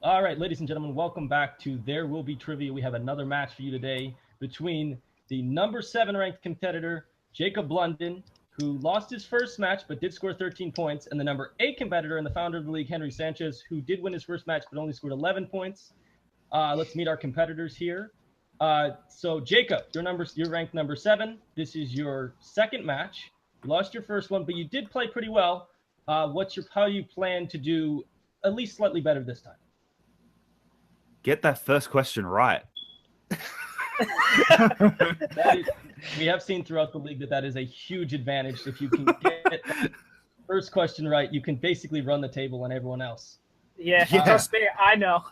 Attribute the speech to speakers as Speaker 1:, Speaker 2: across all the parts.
Speaker 1: All right, ladies and gentlemen, welcome back to There Will Be Trivia. We have another match for you today between the number 7 ranked competitor, Jacob London, who lost his first match but did score 13 points, and the number 8 competitor and the founder of the league, Henry Sanchez, who did win his first match but only scored 11 points. Let's meet our competitors here. So Jacob, you're ranked number 7. This is your second match. You lost your first one, but you did play pretty well. How do you plan to do at least slightly better this time?
Speaker 2: Get that first question right.
Speaker 1: We have seen throughout the league that is a huge advantage. If you can get that first question right, you can basically run the table on everyone else.
Speaker 3: Yeah. Trust me, I know.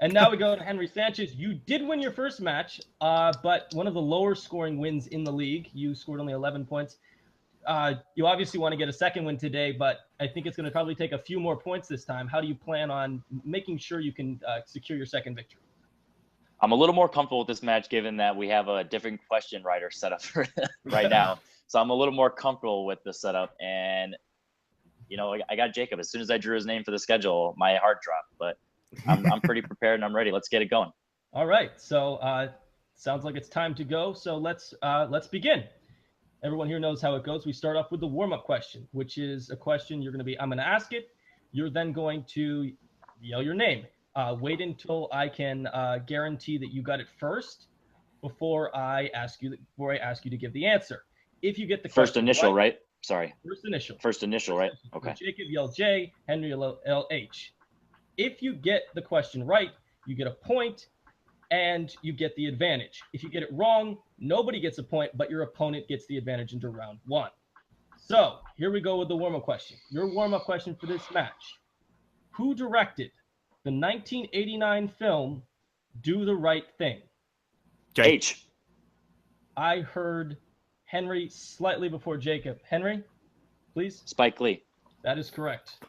Speaker 1: And now we go to Henry Sanchez. You did win your first match, but one of the lower scoring wins in the league. You scored only 11 points. You obviously want to get a second win today, but I think it's going to probably take a few more points this time. How do you plan on making sure you can secure your second victory?
Speaker 4: I'm a little more comfortable with this match given that we have a different question writer set up for right now. So I'm a little more comfortable with the setup. And, I got Jacob. As soon as I drew his name for the schedule, my heart dropped. But I'm pretty prepared and I'm ready. Let's get it going.
Speaker 1: All right. So sounds like it's time to go. So let's begin. Everyone here knows how it goes. We start off with the warm-up question, which is a question I'm going to ask it. You're then going to yell your name. Wait until I can guarantee that you got it first before I ask you to give the answer. If you get the
Speaker 4: first initial, right? Sorry. First initial, right? Okay.
Speaker 1: So Jacob, yell J, Henry, yell LH. If you get the question right, you get a point and you get the advantage. If you get it wrong, nobody gets a point, but your opponent gets the advantage into round 1. So here we go with the warm-up question. Your warm-up question for this match. Who directed the 1989 film Do the Right Thing?
Speaker 4: H.
Speaker 1: I heard Henry slightly before Jacob. Henry, please.
Speaker 4: Spike Lee.
Speaker 1: That is correct.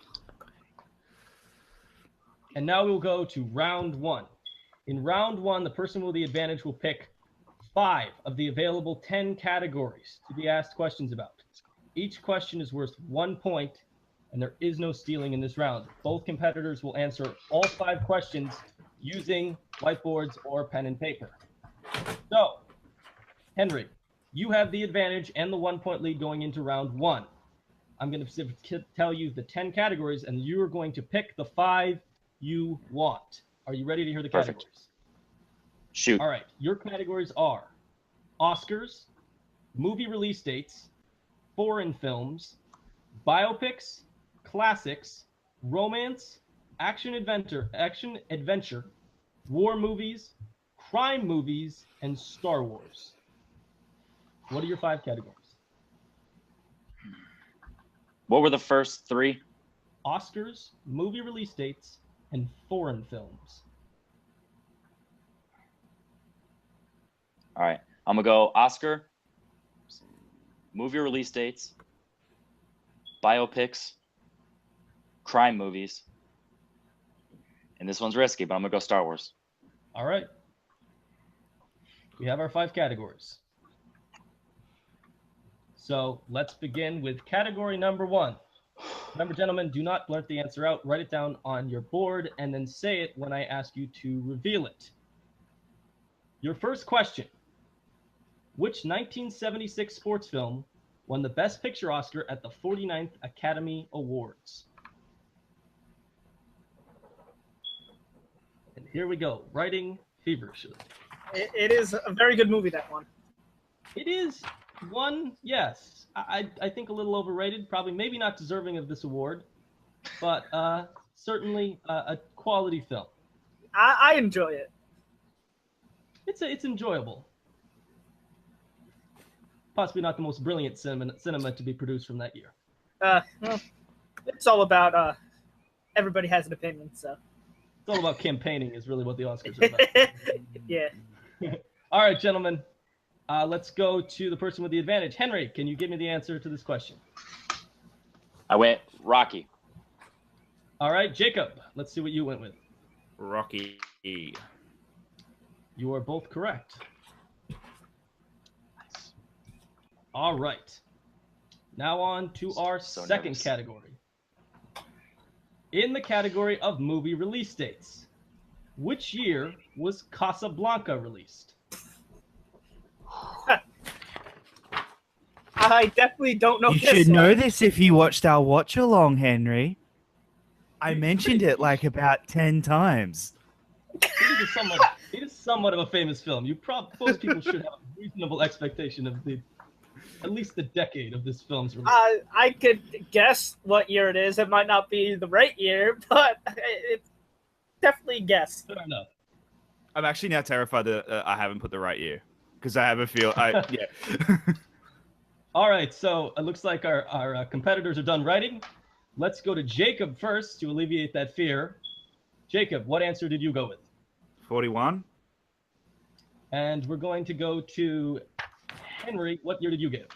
Speaker 1: And now we'll go to round 1. In round 1, the person with the advantage will pick 5 of the available 10 categories to be asked questions about. Each question is worth 1 point, and there is no stealing in this round. Both competitors will answer all 5 questions using whiteboards or pen and paper. So, Henry, you have the advantage and the 1-point lead going into round 1. I'm going to tell you the 10 categories, and you are going to pick the 5 you want. Are you ready to hear the categories?
Speaker 4: Perfect. Shoot.
Speaker 1: All right. Your categories are Oscars, movie release dates, foreign films, biopics, classics, romance, action adventure, war movies, crime movies, and Star Wars. What are your 5 categories?
Speaker 4: What were the first 3?
Speaker 1: Oscars, movie release dates, and foreign films.
Speaker 4: All right. I'm going to go Oscar, movie release dates, biopics, crime movies. And this one's risky, but I'm going to go Star Wars.
Speaker 1: All right. We have our 5 categories. So let's begin with category number 1. Remember, gentlemen, do not blurt the answer out. Write it down on your board and then say it when I ask you to reveal it. Your first question. Which 1976 sports film won the Best Picture Oscar at the 49th Academy Awards? And here we go, writing feverishly.
Speaker 3: It is a very good movie, that one.
Speaker 1: It is one, yes. I think a little overrated, probably maybe not deserving of this award, but certainly a quality film.
Speaker 3: I enjoy it.
Speaker 1: It's enjoyable. Possibly not the most brilliant cinema to be produced from that year.
Speaker 3: Well, it's all about everybody has an opinion, so.
Speaker 1: It's all about campaigning is really what the Oscars are about.
Speaker 3: Yeah.
Speaker 1: All right, gentlemen. Let's go to the person with the advantage. Henry, can you give me the answer to this question?
Speaker 4: I went Rocky.
Speaker 1: All right, Jacob, let's see what you went with.
Speaker 2: Rocky.
Speaker 1: You are both correct. All right. Now on to our second category. In the category of movie release dates, which year was Casablanca released?
Speaker 3: I definitely don't know
Speaker 2: You
Speaker 3: this
Speaker 2: should
Speaker 3: one.
Speaker 2: know this if you watched our watch along, Henry. I mentioned it like about 10 times.
Speaker 1: It is somewhat of a famous film. Most people should have a reasonable expectation of at least the decade of this film's release.
Speaker 3: I could guess what year it is. It might not be the right year, but it's definitely guess.
Speaker 1: Fair enough.
Speaker 2: I'm actually now terrified that I haven't put the right year because I have a feel. Yeah.
Speaker 1: All right, so it looks like our competitors are done writing. Let's go to Jacob first to alleviate that fear. Jacob, what answer did you go with?
Speaker 2: 41.
Speaker 1: And we're going to go to Henry. What year did you give?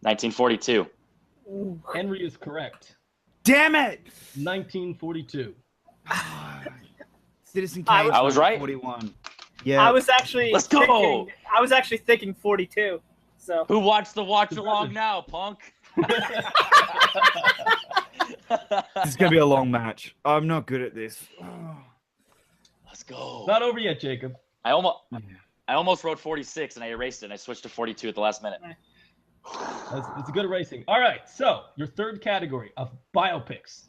Speaker 4: 1942.
Speaker 3: Ooh.
Speaker 1: Henry is correct.
Speaker 2: Damn it!
Speaker 1: 1942.
Speaker 2: Citizen
Speaker 3: I
Speaker 2: Kane.
Speaker 4: was right.
Speaker 2: 41. Yeah.
Speaker 3: I was actually
Speaker 4: Let's go.
Speaker 3: thinking 42. So
Speaker 4: Who watched the watch along now, punk?
Speaker 2: This is gonna be a long match. I'm not good at this.
Speaker 4: Let's go.
Speaker 1: Not over yet, Jacob.
Speaker 4: I almost wrote 46 and I erased it and I switched to 42 at the last minute.
Speaker 1: It's good erasing. All right, so your third category of biopics.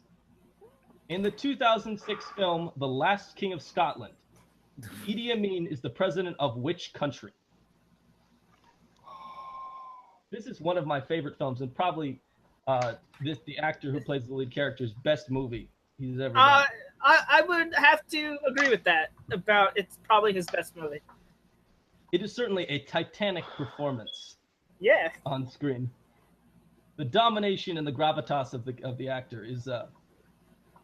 Speaker 1: In the 2006 film The Last King of Scotland, Idi Amin is the president of which country? This is one of my favorite films and probably the actor who plays the lead character's best movie he's ever done.
Speaker 3: I would have to agree with that. It's probably his best movie.
Speaker 1: It is certainly a titanic performance
Speaker 3: Yeah.
Speaker 1: on screen. The domination and the gravitas of the actor is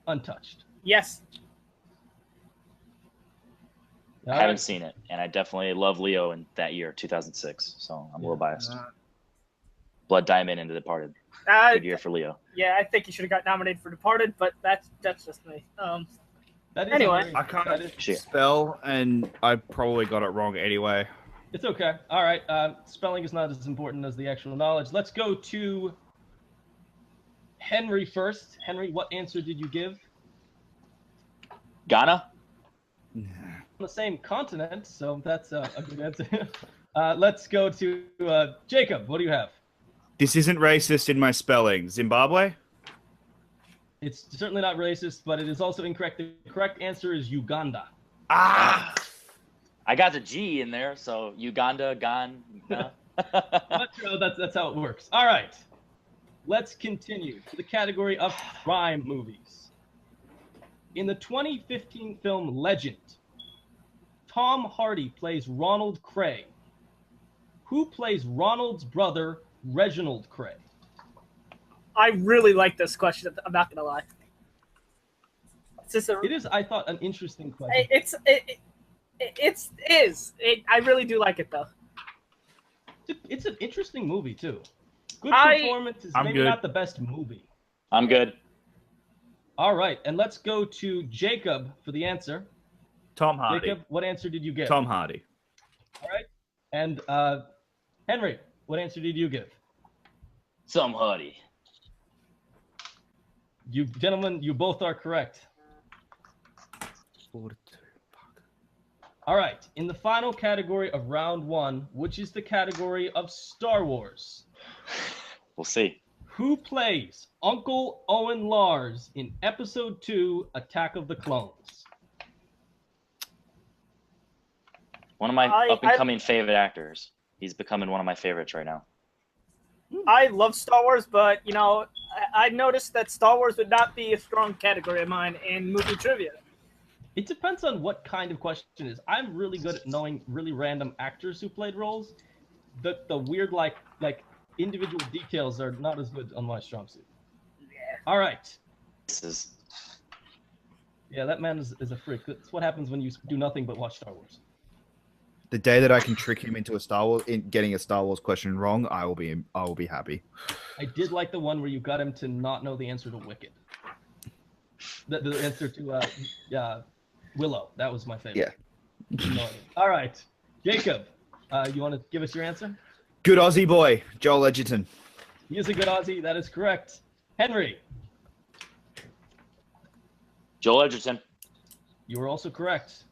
Speaker 1: untouched.
Speaker 3: Yes.
Speaker 4: I haven't seen it, and I definitely love Leo in that year, 2006. So I'm a little biased. Blood Diamond and The Departed. Good year for Leo.
Speaker 3: Yeah, I think he should have got nominated for Departed, but that's just me.
Speaker 1: That is
Speaker 3: Anyway.
Speaker 1: okay.
Speaker 2: I can't spell, and I probably got it wrong anyway.
Speaker 1: It's okay. All right. Spelling is not as important as the actual knowledge. Let's go to Henry first. Henry, what answer did you give?
Speaker 4: Ghana?
Speaker 1: On the same continent, so that's a good answer. Let's go to Jacob. What do you have?
Speaker 2: This isn't racist in my spelling. Zimbabwe?
Speaker 1: It's certainly not racist, but it is also incorrect. The correct answer is Uganda.
Speaker 2: Ah!
Speaker 4: I got the G in there, so Uganda, Ghana.
Speaker 1: But, that's how it works. All right. Let's continue to the category of crime movies. In the 2015 film Legend, Tom Hardy plays Ronald Cray. Who plays Ronald's brother, Reginald Cray?
Speaker 3: I really like this question. I'm not gonna lie.
Speaker 1: It is, I thought, an interesting question.
Speaker 3: I really do like it though.
Speaker 1: It's an interesting movie too. Good performance is maybe
Speaker 2: good.
Speaker 1: not the best movie.
Speaker 4: I'm good.
Speaker 1: All right, and let's go to Jacob for the answer.
Speaker 2: Tom Hardy.
Speaker 1: Jacob, what answer did you give?
Speaker 2: Tom Hardy.
Speaker 1: All right, and Henry, what answer did you give?
Speaker 4: Tom Hardy.
Speaker 1: You gentlemen, you both are correct.
Speaker 2: 42.
Speaker 1: All right, in the final category of round one, which is the category of Star Wars,
Speaker 4: We'll see.
Speaker 1: who plays Uncle Owen Lars in Episode 2, Attack of the Clones?
Speaker 4: One of my up-and-coming favorite actors. He's becoming one of my favorites right now.
Speaker 3: I love Star Wars, but I noticed that Star Wars would not be a strong category of mine in movie trivia.
Speaker 1: It depends on what kind of question it is. I'm really good at knowing really random actors who played roles. The weird like individual details are not as good on my strong suit.
Speaker 3: Yeah.
Speaker 1: All right.
Speaker 4: Yeah,
Speaker 1: that man is a freak. That's what happens when you do nothing but watch Star Wars.
Speaker 2: The day that I can trick him into getting a Star Wars question wrong, I will be happy.
Speaker 1: I did like the one where you got him to not know the answer to Wicked. The answer to Willow. That was my favorite. Yeah. All right, Jacob, you want to give us your answer?
Speaker 2: Good Aussie boy, Joel Edgerton.
Speaker 1: He is a good Aussie. That is correct. Henry.
Speaker 4: Joel Edgerton.
Speaker 1: You are also correct.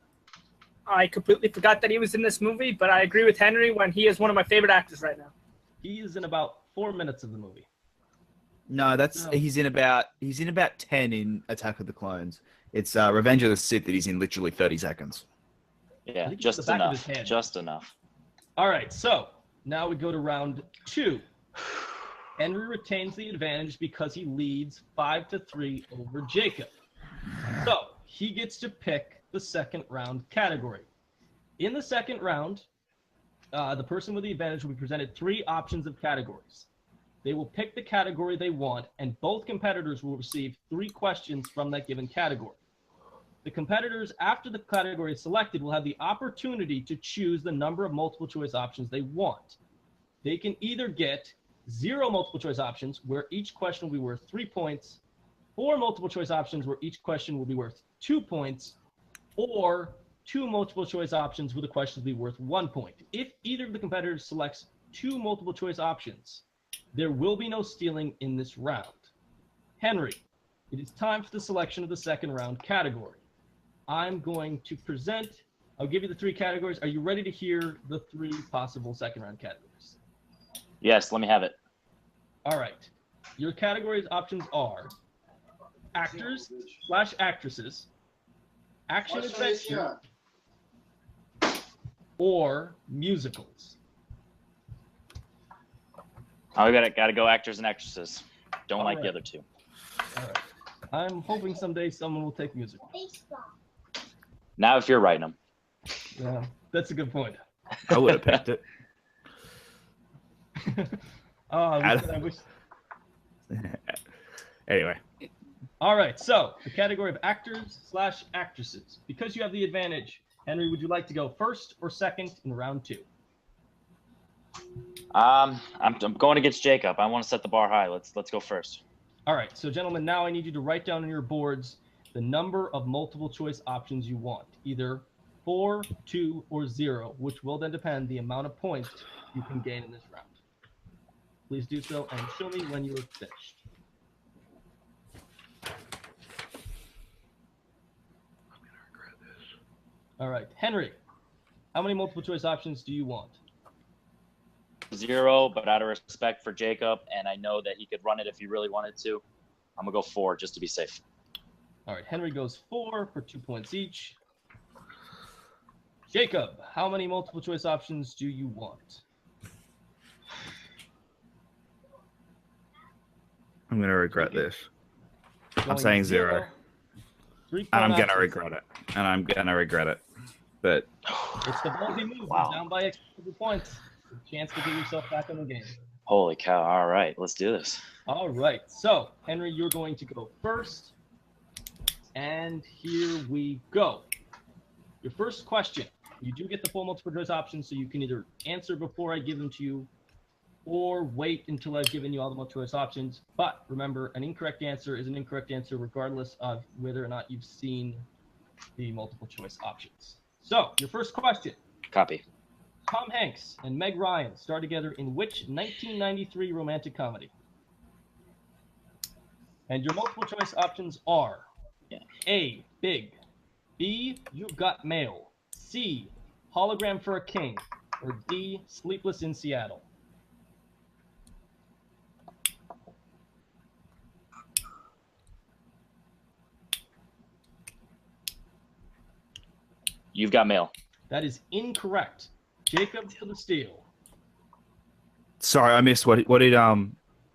Speaker 3: I completely forgot that he was in this movie, but I agree with Henry when he is one of my favorite actors right now.
Speaker 1: He is in about 4 minutes of the movie.
Speaker 2: No, he's in about 10 in Attack of the Clones. It's Revenge of the Sith that he's in literally 30 seconds.
Speaker 4: Yeah,
Speaker 1: think it's
Speaker 4: just
Speaker 1: the back of
Speaker 4: enough.
Speaker 1: his head.
Speaker 4: Just enough.
Speaker 1: All right, so now we go to round 2. Henry retains the advantage because he leads 5-3 over Jacob. So he gets to pick the second round category. In the second round, the person with the advantage will be presented 3 options of categories. They will pick the category they want, and both competitors will receive 3 questions from that given category. The competitors, after the category is selected, will have the opportunity to choose the number of multiple choice options they want. They can either get 0 multiple choice options, where each question will be worth 3 points, 4 multiple choice options, where each question will be worth 2 points, or 2 multiple choice options where the questions will be worth 1 point. If either of the competitors selects 2 multiple choice options, there will be no stealing in this round. Henry, it is time for the selection of the second round category. I'm going to present, I'll give you the 3 categories. Are you ready to hear the 3 possible second round categories?
Speaker 4: Yes, let me have it.
Speaker 1: All right. Your categories options are actors/actresses, action adventure, or musicals.
Speaker 4: Oh, we gotta go actors and actresses. Don't like the other 2.
Speaker 1: All right. I'm hoping someday someone will take musicals.
Speaker 4: Now, if you're writing them.
Speaker 1: Yeah, that's a good point.
Speaker 2: I would have picked it.
Speaker 1: I wish.
Speaker 2: Anyway.
Speaker 1: All right, so the category of actors/actresses. Because you have the advantage, Henry, would you like to go first or second in round 2?
Speaker 4: I'm going against Jacob. I want to set the bar high. Let's go first.
Speaker 1: All right, so gentlemen, now I need you to write down on your boards the number of multiple choice options you want, either 4, 2, or 0, which will then depend the amount of points you can gain in this round. Please do so and show me when you are finished. All right, Henry, how many multiple choice options do you want?
Speaker 4: 0, but out of respect for Jacob, and I know that he could run it if he really wanted to, I'm gonna go 4 just to be safe.
Speaker 1: All right, Henry goes 4 for 2 points each. Jacob, how many multiple choice options do you want?
Speaker 2: I'm going to regret this. I'm
Speaker 1: Going
Speaker 2: saying 0.
Speaker 1: 3
Speaker 2: And I'm going to
Speaker 1: options.
Speaker 2: regret it. And I'm going to regret it. But
Speaker 1: It's the ballsy move.
Speaker 4: Wow.
Speaker 1: You're down by a couple points. A chance to get yourself back in the game.
Speaker 4: Holy cow. All right, let's do this.
Speaker 1: All right. So, Henry, you're going to go first. And here we go. Your first question. You do get the full multiple choice options, so you can either answer before I give them to you or wait until I've given you all the multiple choice options. But remember, an incorrect answer is an incorrect answer regardless of whether or not you've seen the multiple choice options. So, your first question.
Speaker 4: Copy.
Speaker 1: Tom Hanks and Meg Ryan star together in which 1993 romantic comedy? And your multiple choice options are A, Big, B, You've Got Mail, C, Hologram for a King, or D, Sleepless in Seattle.
Speaker 4: You've Got Mail.
Speaker 1: That is incorrect. Jacob for the steal.
Speaker 2: sorry, I missed what did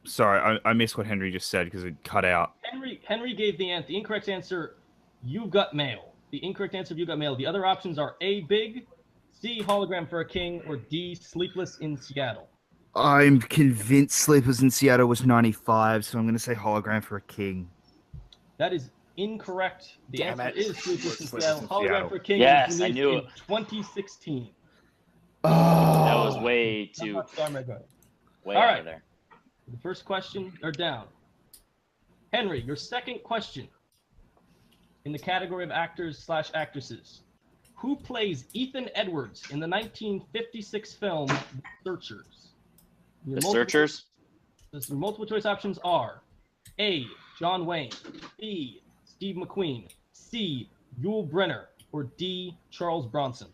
Speaker 2: sorry, I missed what Henry just said because it cut out.
Speaker 1: Henry gave the incorrect answer. You've Got Mail. The incorrect answer of You Got Mail. The other options are A, Big, C, Hologram for a King, or D, Sleepless in Seattle.
Speaker 2: I'm convinced Sleepers in Seattle was 95, so I'm going to say Hologram for a King.
Speaker 1: That is incorrect. The
Speaker 2: Damn
Speaker 1: answer
Speaker 2: it.
Speaker 1: is Sleepless in
Speaker 2: Sleepless
Speaker 1: Seattle.
Speaker 2: in
Speaker 1: Hologram
Speaker 2: Seattle.
Speaker 1: for a King
Speaker 4: Yes,
Speaker 1: was
Speaker 4: I
Speaker 1: released
Speaker 4: knew
Speaker 1: in
Speaker 4: it.
Speaker 1: 2016.
Speaker 2: Oh,
Speaker 4: That was way too way
Speaker 1: All
Speaker 4: out
Speaker 1: right.
Speaker 4: of there.
Speaker 1: The first question are down. Henry, your second question in the category of actors/actresses. Who plays Ethan Edwards in the 1956 film The Searchers? Your
Speaker 4: The
Speaker 1: multiple-
Speaker 4: Searchers.
Speaker 1: The multiple choice options are A, John Wayne, B, Steve McQueen, C. Yul Brynner, or D. Charles Bronson?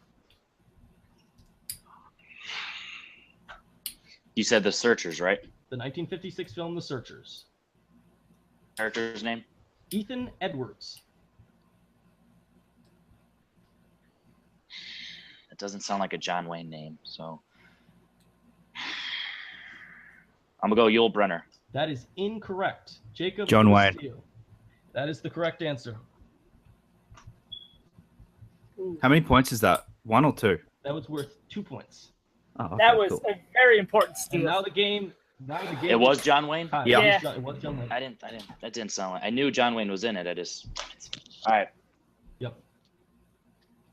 Speaker 4: You said The Searchers, right?
Speaker 1: The 1956 film The Searchers.
Speaker 4: Character's name?
Speaker 1: Ethan Edwards.
Speaker 4: It doesn't sound like a John Wayne name, so I'm gonna go Yul Brynner.
Speaker 1: That is incorrect. Jacob.
Speaker 2: John Wayne.
Speaker 1: Steele. That is the correct answer.
Speaker 2: How many points is that? 1 or 2?
Speaker 1: That was worth 2 points.
Speaker 2: Oh, okay,
Speaker 3: That was
Speaker 2: cool.
Speaker 3: a very important
Speaker 1: And
Speaker 3: steal.
Speaker 1: now the game.
Speaker 4: It was John Wayne.
Speaker 1: tied.
Speaker 2: Yeah.
Speaker 1: It was John Wayne.
Speaker 4: That didn't sound like. I knew John Wayne was in it. All right.
Speaker 1: Yep.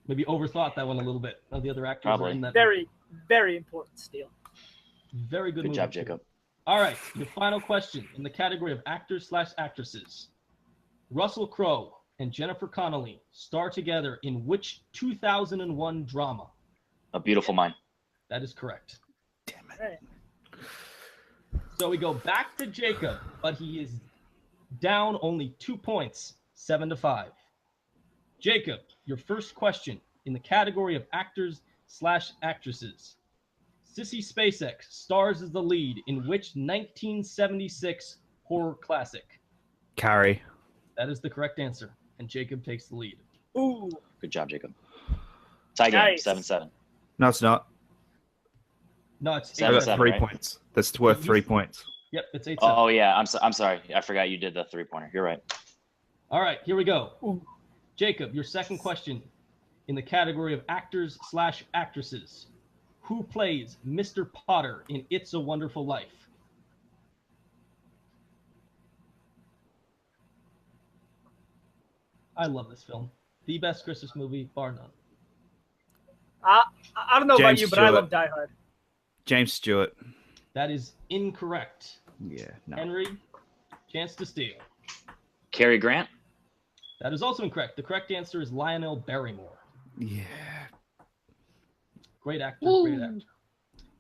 Speaker 1: Maybe overthought that one a little bit. The other actors
Speaker 4: Probably.
Speaker 1: are in that.
Speaker 3: Very, very important steal.
Speaker 1: Very good
Speaker 4: Good
Speaker 1: movie.
Speaker 4: job, Jacob.
Speaker 1: All right, your final question in the category of actors/actresses. Russell Crowe and Jennifer Connelly star together in which 2001 drama?
Speaker 4: A Beautiful Mind.
Speaker 1: That is correct.
Speaker 2: Damn it.
Speaker 3: Right.
Speaker 1: So we go back to Jacob, but he is down only 2 points, 7-5. Jacob, your first question in the category of actors/actresses. Sissy Spacek stars as the lead in which 1976 horror classic?
Speaker 2: Carrie.
Speaker 1: That is the correct answer, and Jacob takes the lead.
Speaker 3: Ooh.
Speaker 4: Good job, Jacob. Tie game,
Speaker 3: Nice.
Speaker 4: 7-7.
Speaker 2: No, it's not.
Speaker 1: No, it's
Speaker 4: Seven,
Speaker 2: That's
Speaker 1: 8-7.
Speaker 2: 3
Speaker 4: right?
Speaker 2: points. That's worth 3 points.
Speaker 1: Yep, it's 8-7.
Speaker 4: Oh yeah, I'm sorry. I forgot you did the 3-pointer. You're right.
Speaker 1: All right, here we go.
Speaker 3: Ooh.
Speaker 1: Jacob, your second question in the category of actors/actresses. Who plays Mr. Potter in It's a Wonderful Life? I love this film. The best Christmas movie, bar none.
Speaker 3: I don't know about
Speaker 2: James
Speaker 3: you, but I
Speaker 2: Stewart.
Speaker 3: love Die Hard.
Speaker 2: James Stewart.
Speaker 1: That is incorrect.
Speaker 2: Yeah, no.
Speaker 1: Henry, chance to steal.
Speaker 4: Cary Grant.
Speaker 1: That is also incorrect. The correct answer is Lionel Barrymore.
Speaker 2: Yeah.
Speaker 1: Great actor, great actor.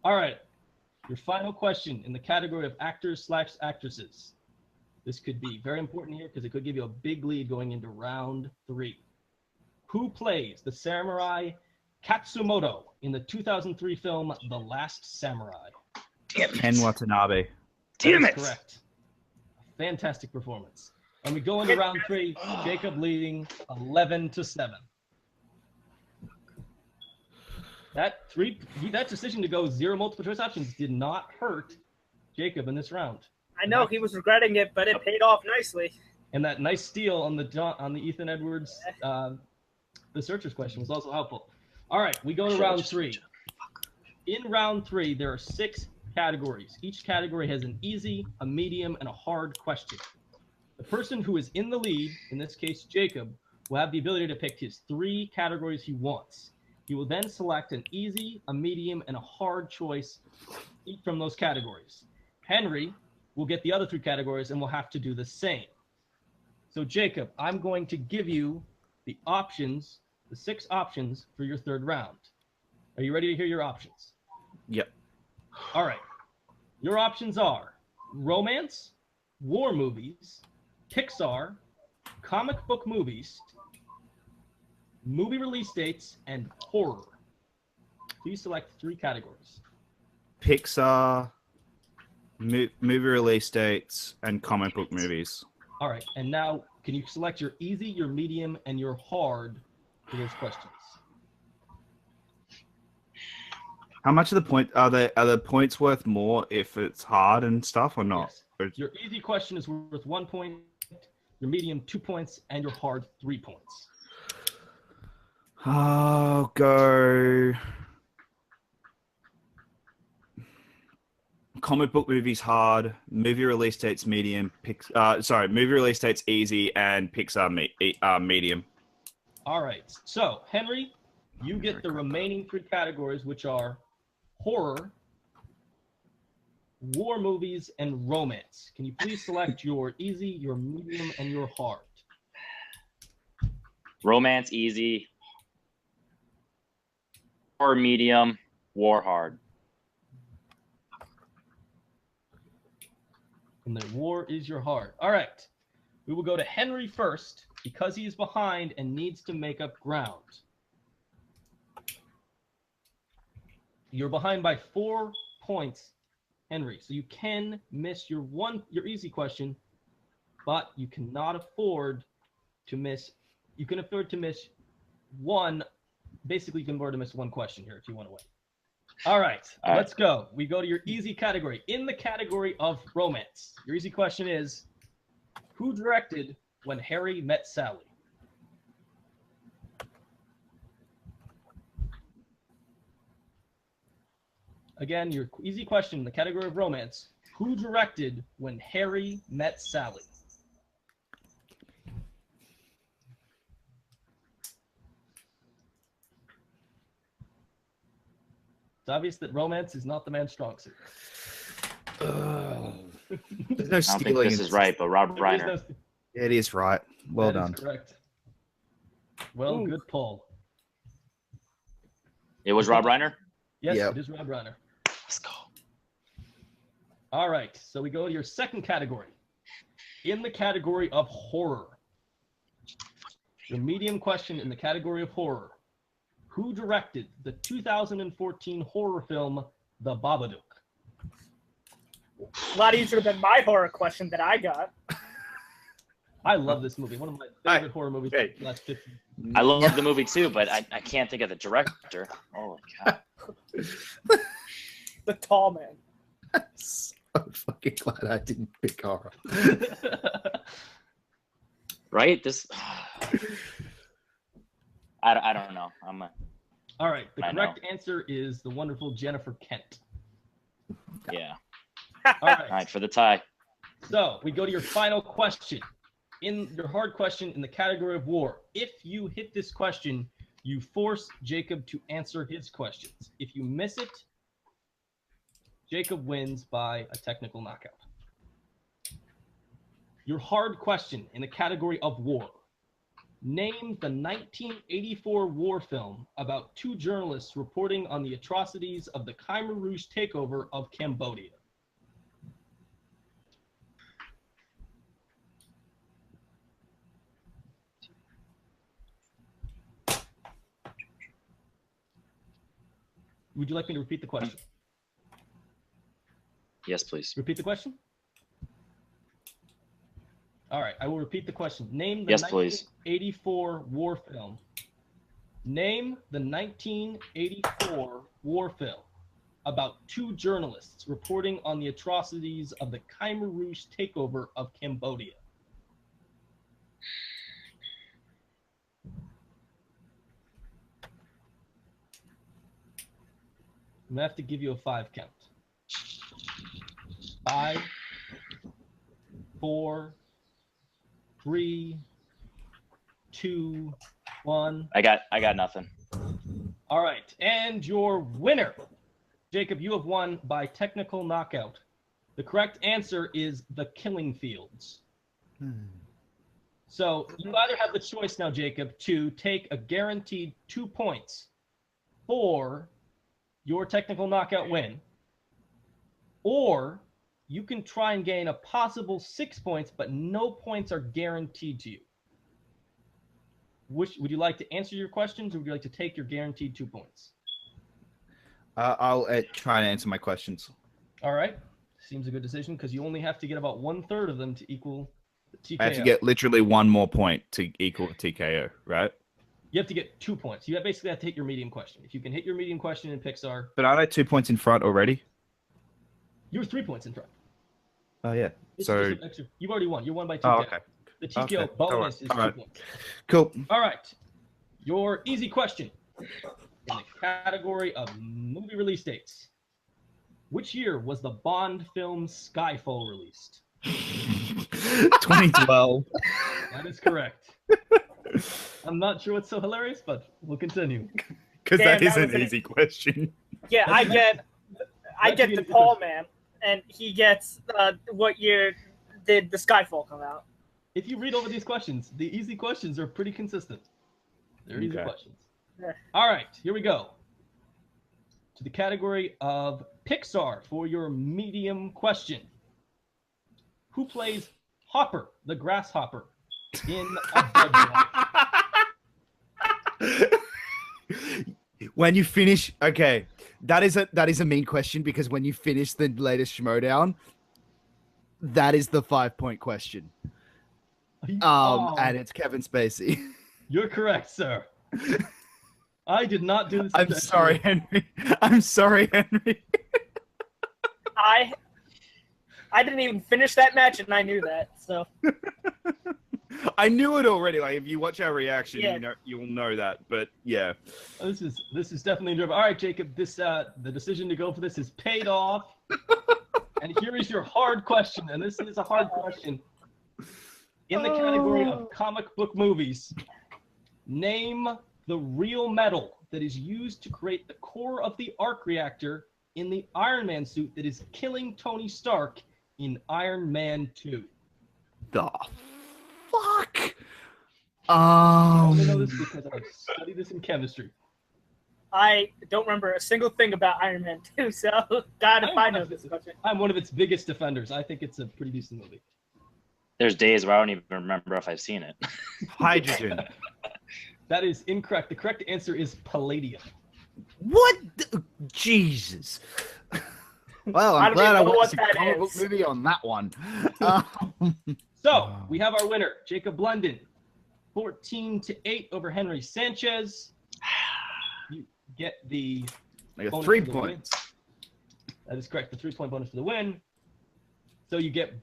Speaker 1: All right. Your final question in the category of actors/actresses. This could be very important here because it could give you a big lead going into round 3. Who plays the samurai Katsumoto in the 2003 film The Last Samurai?
Speaker 2: Ken Watanabe.
Speaker 1: Damn it! Correct. Fantastic performance. And we go into round 3. Jacob leading 11-7. That decision to go 0 multiple choice options did not hurt Jacob in this round.
Speaker 3: I know he was regretting it, but it paid off nicely.
Speaker 1: And that nice steal on the Ethan Edwards, the searcher's question was also helpful. All right, we go to round 3. In round 3, there are 6 categories. Each category has an easy, a medium, and a hard question. The person who is in the lead, in this case Jacob, will have the ability to pick his 3 categories he wants. He will then select an easy, a medium, and a hard choice from those categories. Henry will get the other 3 categories and will have to do the same. So Jacob, I'm going to give you the options, the 6 options for your 3rd round. Are you ready to hear your options?
Speaker 2: Yep.
Speaker 1: All right. Your options are romance, war movies, Pixar, comic book movies, movie release dates, and horror. Please select 3 categories.
Speaker 2: Pixar, movie release dates, and comic book movies.
Speaker 1: All right. And now, can you select your easy, your medium, and your hard for those questions?
Speaker 2: How much of the point are the points worth more if it's hard and stuff or not?
Speaker 1: Yes. Your easy question is worth 1 point, your medium 2 points, and your hard 3 points.
Speaker 2: I'll go comic book movies hard, movie release dates medium, movie release dates easy, and Pixar medium.
Speaker 1: All right. So, Henry, you get the remaining 3 categories, which are horror, war movies, and romance. Can you please select your easy, your medium, and your hard?
Speaker 4: Romance easy. Horror medium. War hard.
Speaker 1: And the war is your hard. All right. We will go to Henry first. because he is behind and needs to make up ground. You're behind by 4 points, Henry. So you can miss your easy question, but you cannot afford to miss. You can afford to miss one. Basically, you can afford to miss one question here if you want to win. All right, let's go. We go to your easy category. In the category of romance, your easy question is, who directed When Harry Met Sally? Again, your easy question in the category of romance, who directed When Harry Met Sally? It's obvious that romance is not the man's strong suit.
Speaker 2: There's no
Speaker 4: I don't
Speaker 2: stealing.
Speaker 4: think this is right, but Rob Reiner.
Speaker 2: Yeah, it is right. Well done.
Speaker 1: Correct. Well, good pull.
Speaker 4: It was Rob Reiner?
Speaker 1: Yes,
Speaker 2: Yep.
Speaker 1: It is Rob Reiner.
Speaker 4: Let's go.
Speaker 1: All right, so we go to your second category. In the category of horror, your medium question in the category of horror, who directed the 2014 horror film, The Babadook?
Speaker 3: A lot easier than my horror question that I got.
Speaker 1: I love this movie. One of my favorite horror movies of the last 50 years.
Speaker 4: I love the movie too, but I can't think of the director. Holy cow.
Speaker 3: The tall man.
Speaker 2: I'm so fucking glad I didn't pick horror.
Speaker 4: Right? This. I don't know.
Speaker 1: All right, the correct answer is the wonderful Jennifer Kent.
Speaker 4: Yeah.
Speaker 1: All right.
Speaker 4: All right, for the tie.
Speaker 1: So we go to your final question. In your hard question in the category of war, if you hit this question, you force Jacob to answer his questions. If you miss it, Jacob wins by a technical knockout. Your hard question in the category of war. Name the 1984 war film about 2 journalists reporting on the atrocities of the Khmer Rouge takeover of Cambodia. Would you like me to repeat the question?
Speaker 4: Yes, please.
Speaker 1: Repeat the question? All right, I will repeat the question. Name the
Speaker 4: Yes, please.
Speaker 1: 1984 war film. Name the 1984 war film about 2 journalists reporting on the atrocities of the Khmer Rouge takeover of Cambodia. I'm going to have to give you a 5 count. 5, 4, 3, 2, 1.
Speaker 4: I got nothing.
Speaker 1: All right, and your winner, Jacob, you have won by technical knockout. The correct answer is The Killing Fields. So you either have the choice now, Jacob, to take a guaranteed 2 points for your technical knockout win, or you can try and gain a possible 6 points, but no points are guaranteed to you. Which would you like to answer your questions, or would you like to take your guaranteed 2 points?
Speaker 2: I'll try and answer my questions.
Speaker 1: All right. Seems a good decision because you only have to get about 1/3 of them to equal the TKO.
Speaker 2: I have to get literally 1 more point to equal a TKO, right?
Speaker 1: You have to get 2 points. You basically have to hit your medium question. If you can hit your medium question in Pixar,
Speaker 2: But aren't I 2 points in front already?
Speaker 1: you're 3 points in front.
Speaker 2: Oh, yeah.
Speaker 1: It's
Speaker 2: So,
Speaker 1: just an extra. You've already won. You're won by 2
Speaker 2: oh,
Speaker 1: points.
Speaker 2: okay.
Speaker 1: The TKO
Speaker 2: Okay.
Speaker 1: bonus is
Speaker 2: All
Speaker 1: 2
Speaker 2: right.
Speaker 1: points.
Speaker 2: Cool.
Speaker 1: All right. Your easy question in the category of movie release dates. Which year was the Bond film Skyfall released?
Speaker 2: 2012.
Speaker 1: That is correct. I'm not sure what's so hilarious, but we'll continue.
Speaker 2: Because
Speaker 3: Damn,
Speaker 2: that is
Speaker 3: that
Speaker 2: an
Speaker 3: was an-
Speaker 2: easy question.
Speaker 3: Yeah, I get the tall man, and he gets what year did the Skyfall come out?
Speaker 1: If you read over these questions, the easy questions are pretty consistent. They're easy
Speaker 2: Okay.
Speaker 1: questions.
Speaker 3: Yeah.
Speaker 1: All right, here we go. To the category of Pixar for your medium question. Who plays Hopper, the grasshopper, in a bud light?
Speaker 2: When you finish, okay, that is a mean question because when you finish the latest Schmodown, that is the 5-point question. And it's Kevin Spacey.
Speaker 1: You're correct, sir. I did not do this.
Speaker 2: I'm sorry, Henry. I'm sorry, Henry.
Speaker 3: I didn't even finish that match, and I knew that. So
Speaker 2: I knew it already. Like, if you watch our reaction,
Speaker 3: Yeah.
Speaker 2: you'll know that. But yeah,
Speaker 1: This is definitely enjoyable. All right, Jacob. The decision to go for this is paid off. And here is your hard question, and this is a hard question. In the category of comic book movies, name the real metal that is used to create the core of the arc reactor in the Iron Man suit that is killing Tony Stark in Iron Man 2.
Speaker 2: the fuck.
Speaker 1: I only know this because I've studied this in chemistry.
Speaker 3: I don't remember a single thing about Iron Man 2. So God, if I know this question.
Speaker 1: I'm one of its biggest defenders. I think it's a pretty decent movie.
Speaker 4: There's days where I don't even remember if I've seen it.
Speaker 2: Hydrogen.
Speaker 1: That is incorrect. The correct answer is palladium.
Speaker 2: What? Jesus. Well, I'm glad I
Speaker 3: know what
Speaker 2: watched a
Speaker 3: that
Speaker 2: comic book
Speaker 3: is.
Speaker 2: movie on that one.
Speaker 1: So we have our winner, Jacob London, 14-8 over Henry Sanchez. You get the
Speaker 2: I got
Speaker 1: bonus
Speaker 2: 3
Speaker 1: for the win.
Speaker 2: points.
Speaker 1: That is correct. The 3-point bonus for the win. So you get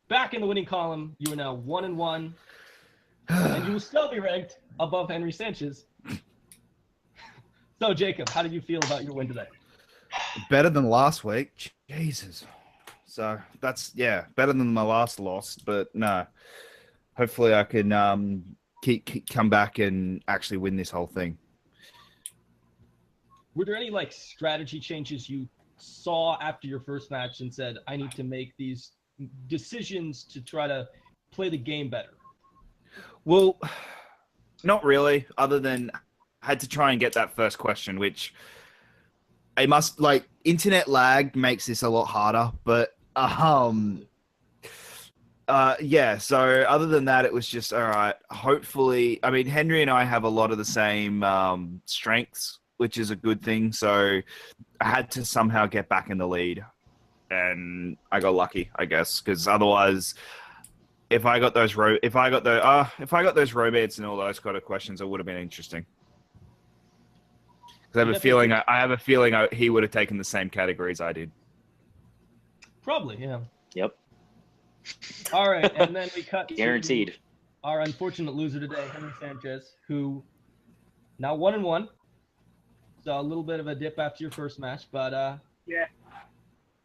Speaker 1: back in the winning column. You are now 1-1, and you will still be ranked above Henry Sanchez. So Jacob, how did you feel about your win today?
Speaker 2: Better than last week. Jesus. So that's, yeah, better than my last loss. But no, hopefully I can come back and actually win this whole thing.
Speaker 1: Were there any like strategy changes you saw after your first match and said, I need to make these decisions to try to play the game better?
Speaker 2: Well, not really, other than I had to try and get that first question, which I must, like, internet lag makes this a lot harder, but yeah, so other than that, it was just, all right, hopefully, I mean, Henry and I have a lot of the same strengths, which is a good thing, so I had to somehow get back in the lead, and I got lucky, I guess, because otherwise, if I got those romance and all those kind of questions, it would have been interesting. Because I have a feeling he would have taken the same categories I did.
Speaker 1: Probably, yeah.
Speaker 4: Yep.
Speaker 1: All right, and then we cut
Speaker 4: Guaranteed.
Speaker 1: to our unfortunate loser today, Henry Sanchez, who now 1-1. So a little bit of a dip after your first match, but
Speaker 3: Yeah.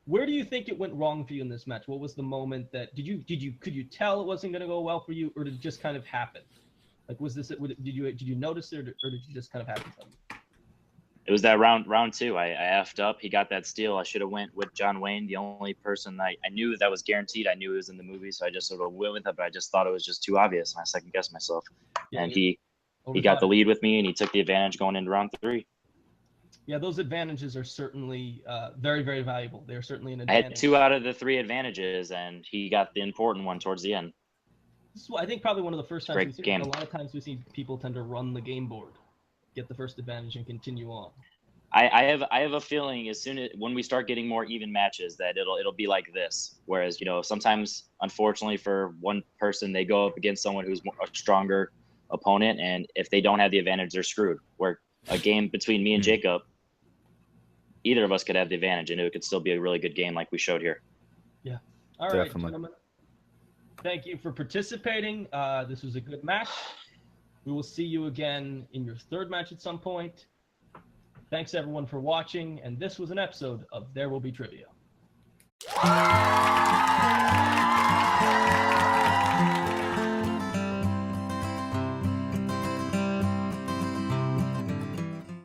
Speaker 1: where do you think it went wrong for you in this match? What was the moment that could you tell it wasn't going to go well for you, or did it just kind of happen? Like, was this did you notice it, or did you just kind of happen something?
Speaker 4: It was that round two. I effed up. He got that steal. I should have went with John Wayne. The only person I knew that was guaranteed. I knew it was in the movie, so I just sort of went with it. But I just thought it was just too obvious, and I second guessed myself.
Speaker 1: Yeah,
Speaker 4: And he
Speaker 1: Overthought
Speaker 4: got the
Speaker 1: it.
Speaker 4: lead with me, and he took the advantage going into round 3.
Speaker 1: Yeah, those advantages are certainly very, very valuable. They're certainly an
Speaker 4: I
Speaker 1: advantage.
Speaker 4: had 2 out of the 3 advantages, and he got the important one towards the end.
Speaker 1: This is, I think, probably one of the first times
Speaker 4: Great
Speaker 1: we've seen
Speaker 4: game.
Speaker 1: it. A lot of times we see people tend to run the game board, get the first advantage, and continue on.
Speaker 4: I have a feeling when we start getting more even matches that it'll be like this. Whereas, sometimes, unfortunately, for one person, they go up against someone who's a stronger opponent, and if they don't have the advantage, they're screwed. Where a game between me and Jacob, either of us could have the advantage, and it could still be a really good game like we showed here.
Speaker 1: Yeah. All right,
Speaker 2: Definitely.
Speaker 1: gentlemen. Thank you for participating. This was a good match. We will see you again in your third match at some point. Thanks, everyone, for watching, and this was an episode of There Will Be Trivia.